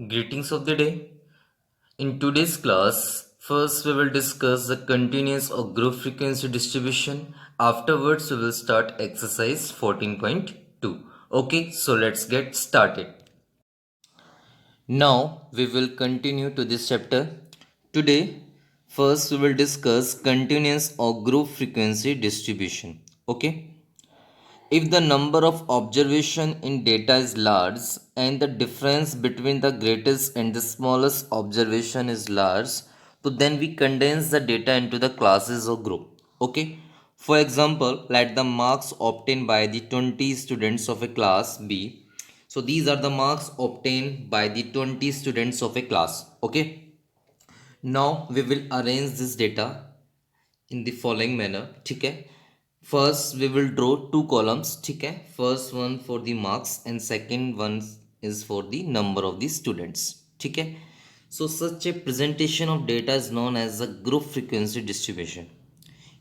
Greetings of the day. In today's class, first we will discuss the continuous or group frequency distribution. Afterwards, we will start exercise 14.2. Okay, so let's get started. Now we will continue to this chapter. Today, first we will discuss continuous or group frequency distribution. Okay. If the number of observation in data is large and the difference between the greatest and the smallest observation is large, so then we condense the data into the classes or group. Okay. For example, let the marks obtained by the 20 students of a class B. So these are the marks obtained by the 20 students of a class. Okay. Now we will arrange this data in the following manner. ठीक है. First we will draw two columns. ठीक है. First one for the marks and second one is for the number of the students. ठीक है. So such a presentation of data is known as a group frequency distribution.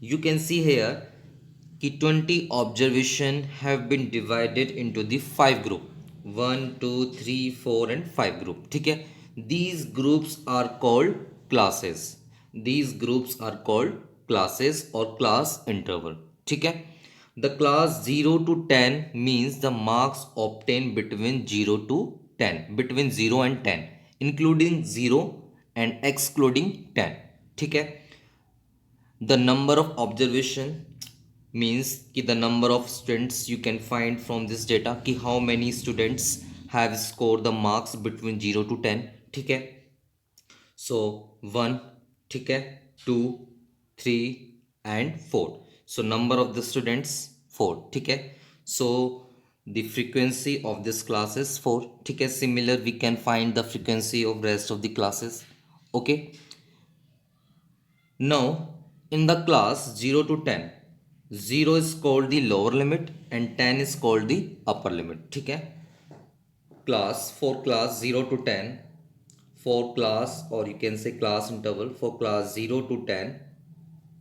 You can see here कि 20 observation have been divided into the 5 group. 1 2 3 4 and 5 group. ठीक है. These groups are called classes. These groups are called classes or class interval. ठीक है. The class 0 to 10 means the marks obtained between 0 to 10, between 0 and 10, including 0 and excluding 10. ठीक है. The number of observation means कि the number of students you can find from this data कि how many students have scored the marks between 0 to 10. ठीक है. So 1, ठीक है, 2, 3 and 4. So number of the students 4. ठीक है. So the frequency of this class is 4. ठीक है. Similar we can find the frequency of rest of the classes. Okay. Now in the class 0 to 10, 0 is called the lower limit and 10 is called the upper limit. ठीक है. Class for class 0 to 10, for class or you can say class interval for class 0 to 10,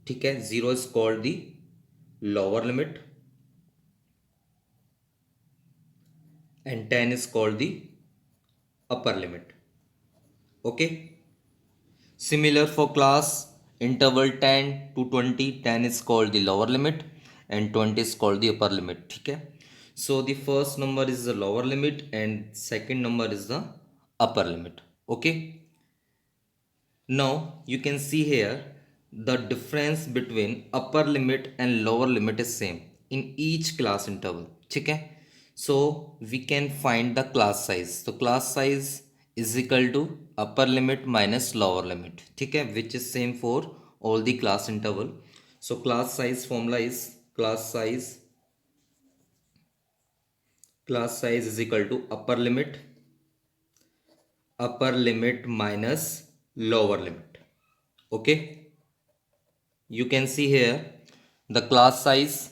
ठीक है, 0 is called the lower limit and 10 is called the upper limit. Okay. Similar for class interval 10 to 20, 10 is called the lower limit and 20 is called the upper limit. ठीक है. So the first number is the lower limit and second number is the upper limit. Okay. Now you can see here the difference between upper limit and lower limit is same in each class interval. ठीक है. So we can find the class size. So class size is equal to upper limit minus lower limit. ठीक है, which is same for all the class interval. So class size formula is class size is equal to upper limit minus lower limit. Okay. You can see here the class size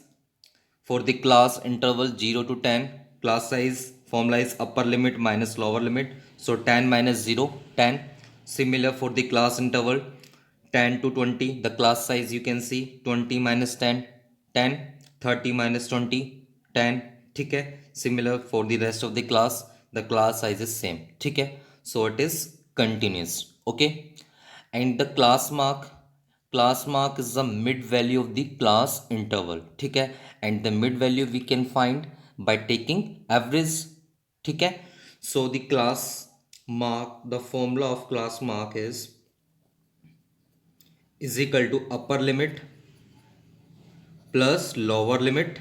for the class interval 0 to 10, class size formula is upper limit minus lower limit. So 10 minus 0, 10. Similar for the class interval 10 to 20, the class size you can see 20 minus 10, 10. 30 minus 20, 10. ठीक है. Similar for the rest of the class, the class size is same. ठीक है. So it is continuous. Okay. And the class mark is the mid value of the class interval. ठीक है. And the mid value we can find by taking average. ठीक है. So the class mark, the formula of class mark is equal to upper limit plus lower limit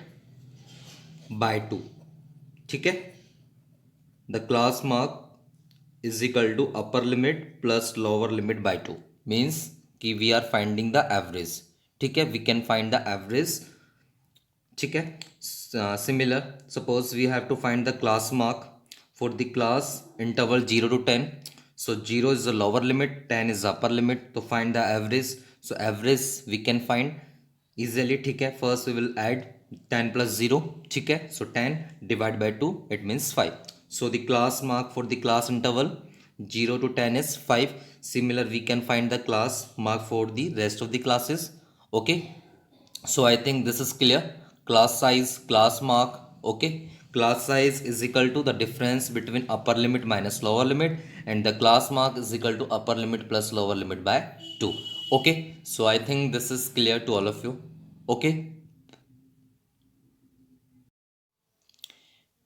by 2. ठीक है. The class mark is equal to upper limit plus lower limit by 2 means कि we are finding the average. ठीक है. We can find the average. ठीक है. Similar, suppose we have to find the class mark for the class interval 0 to 10. So 0 is the lower limit, 10 is the upper limit. To find the average, so average we can find easily. ठीक है. First we will add 10 plus 0. ठीक है. So 10 divided by 2, it means 5. So the class mark for the class interval 0 to 10 is 5. Similar we can find the class mark for the rest of the classes. Okay. So I think this is clear. Class size, class mark. Okay. class size is equal to the difference between upper limit minus lower limit, and the class mark is equal to upper limit plus lower limit by 2. Okay, so I think this is clear to all of you. Okay,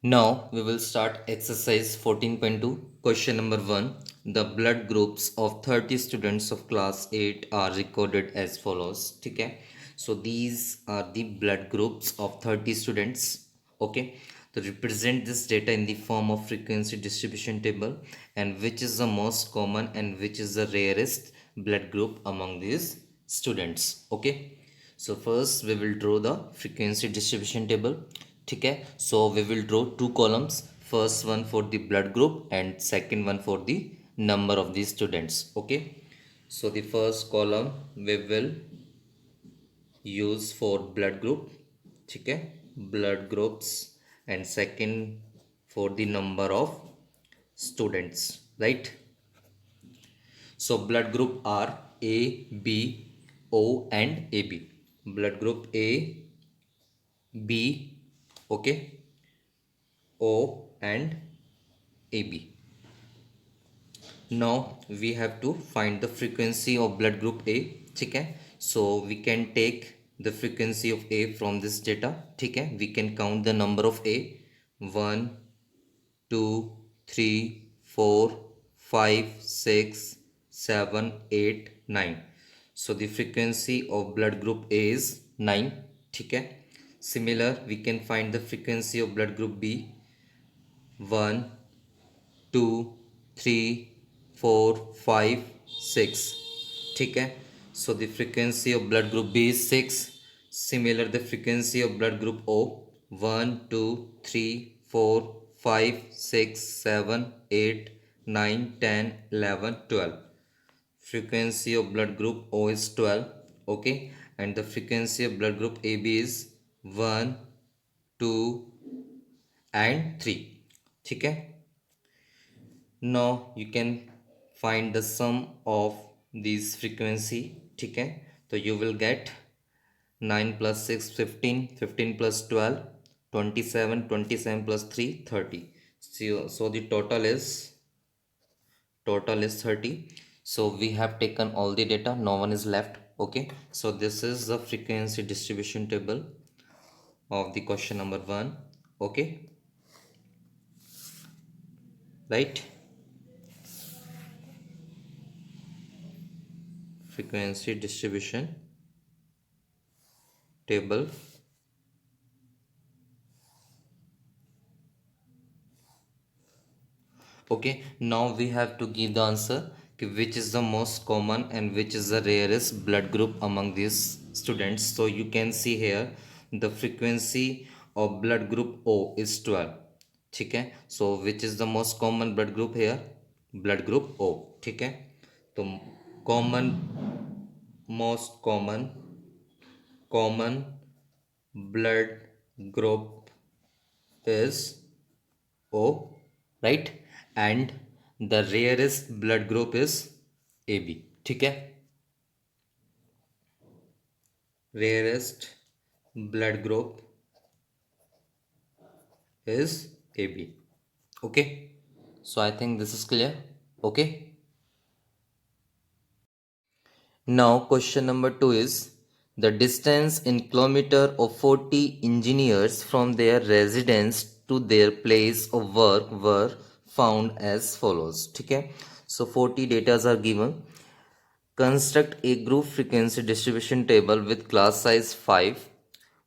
now we will start exercise 14.2. Question number 1. The blood groups of 30 students of class 8 are recorded as follows. Okay, so these are the blood groups of 30 students. Okay, to represent this data in the form of frequency distribution table, and which is the most common and which is the rarest blood group among these students. Okay, so first we will draw the frequency distribution table. Okay, so we will draw two columns, first one for the blood group and second one for the number of the students. Okay, so the first column we will use for blood group. Okay, blood groups, and second for the number of students, right? So blood group are A, B, O and AB. Blood group A, B, okay, O and AB. Now we have to find the frequency of blood group A. Okay, so we can take the frequency of A from this data. Okay, we can count the number of A: 1, 2, 3, 4, 5, 6, 7, 8, 9. So the frequency of blood group A is 9. Okay. Similar, we can find the frequency of blood group B: 1, 2, 3, 4, 5, 6. Okay. So the frequency of blood group B is 6. Similar, the frequency of blood group O: 1, 2, 3, 4, 5, 6, 7, 8, 9, 10, 11, 12. Frequency of blood group O is 12. Okay, and the frequency of blood group AB is 1, 2 and 3. Okay, now you can find the sum of these frequency. Okay, so you will get 9 plus 6 15, 15 plus 12 27, 27 plus 3 30. So the total is 30. So we have taken all the data, no one is left. Okay, so this is the frequency distribution table of the question number 1. Okay, right? Frequency distribution table. Okay, now we have to give the answer which is the most common and which is the rarest blood group among these students. So you can see here the frequency of blood group O is 12. Okay, so which is the most common blood group here? Blood group O. Okay, so common, most common blood group is O, right? And the rarest blood group is AB. ठीक है, rarest blood group is AB. Okay, so I think this is clear. Okay, now question number 2 is the distance in kilometer of 40 engineers from their residence to their place of work were found as follows. Okay, so 40 data are given. Construct a group frequency distribution table with class size 5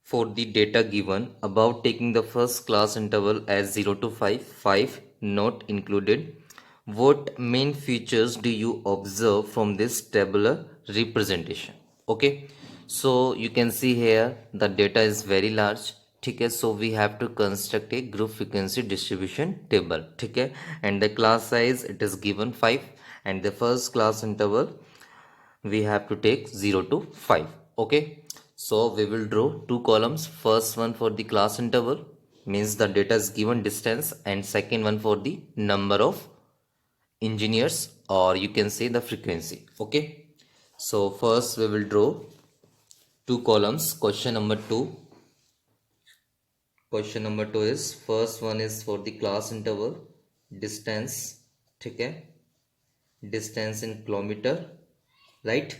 for the data given above, taking the first class interval as 0 to 5, 5 not included. What main features do you observe from this tabular representation? Okay, so you can see here the data is very large. ठीक है, so we have to construct a group frequency distribution table. ठीक है, and the class size it is given 5, and the first class interval we have to take 0 to 5. Okay, so we will draw two columns, first one for the class interval means the data is given distance, and second one for the number of engineers, or you can say the frequency. Okay, so first we will draw two columns. Question number 2, question number 2 is first one is for the class interval distance, ठीक है, distance in kilometer, right?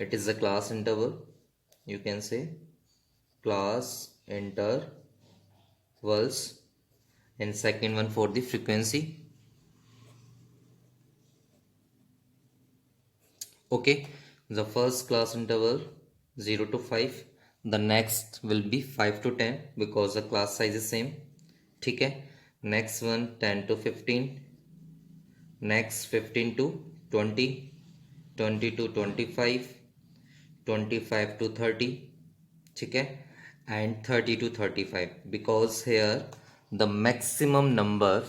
It is a class interval, you can say class intervals. And second one for the frequency. Okay, the first class interval 0 to 5, the next will be 5 to 10 because the class size is same, ठीक है. Next one 10 to 15, next 15 to 20, 20 to 25, 25 to 30, ठीक है, and 30 to 35 because here the maximum number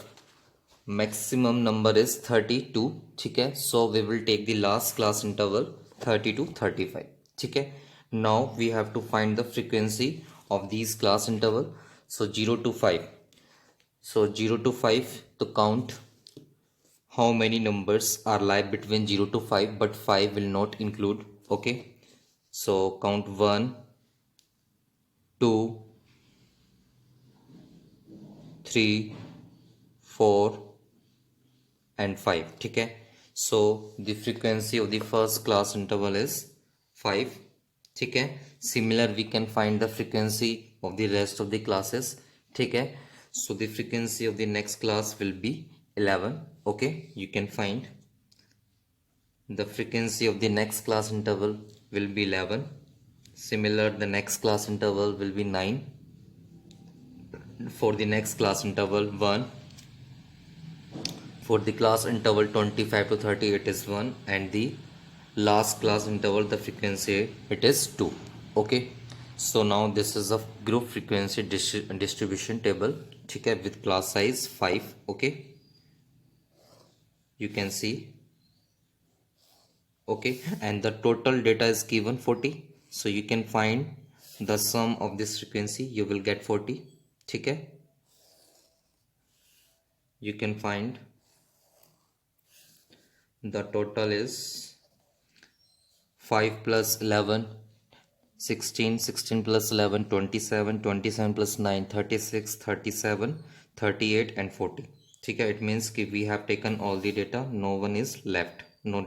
is 32, ठीक है. So we will take the last class interval 30 to 35, ठीक है. Now we have to find the frequency of these class interval. So 0 to 5, so 0 to 5 to count how many numbers are lie between 0 to 5 but 5 will not include. Okay, so count 1, 2, 3, 4 and 5, ठीक है. So the frequency of the first class interval is 5, ठीक है. Similar we can find the frequency of the rest of the classes, ठीक है. So the frequency of the next class will be 11. Okay, you can find the frequency of the next class interval will be 11. Similar, the next class interval will be 9. For the next class interval 1. For the class interval 25 to 30 it is 1, and the last class interval the frequency it is 2. Okay, so now this is a group frequency distribution table, ठीक है, with class size 5. Okay, you can see. Okay, and the total data is given 40, so you can find the sum of this frequency, you will get 40, ठीक है. You can find the total is 5 plus 11 16, 16 plus 11 27, 27 plus 9 36, 37, 38 and 40, ठीक है. It means कि we have taken all the data, no one is left, no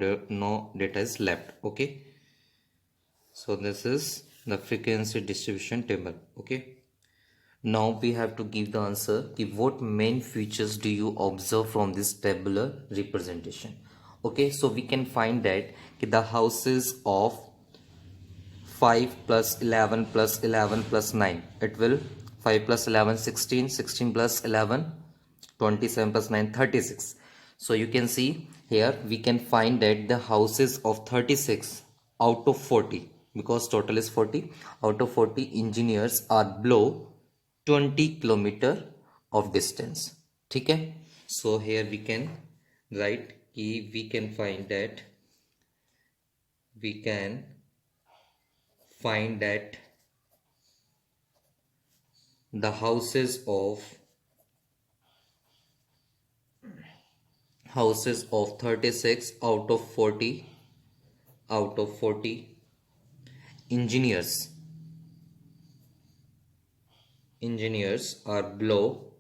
data is left. Okay, so this is the frequency distribution table. Okay, now we have to give the answer कि what main features do you observe from this tabular representation. Okay, so we can find that कि the houses of 5 plus 11 plus 11 plus 9, it will 5 plus 11 16, 16 plus 11 27 plus 9 36. So you can see here we can find that the houses of 36 out of 40, because total is 40, out of 40 engineers are below 20 kilometer of distance, ठीक है. So here we can write कि we can find that the houses of 36 out of 40 engineers are below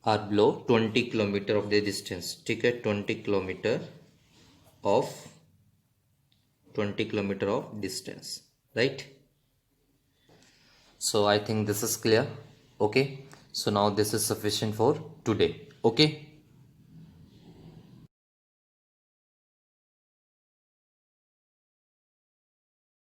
20 kilometer of the distance, ठीक है. 20 kilometer of distance, right? So I think this is clear. Okay, so now this is sufficient for today. Okay.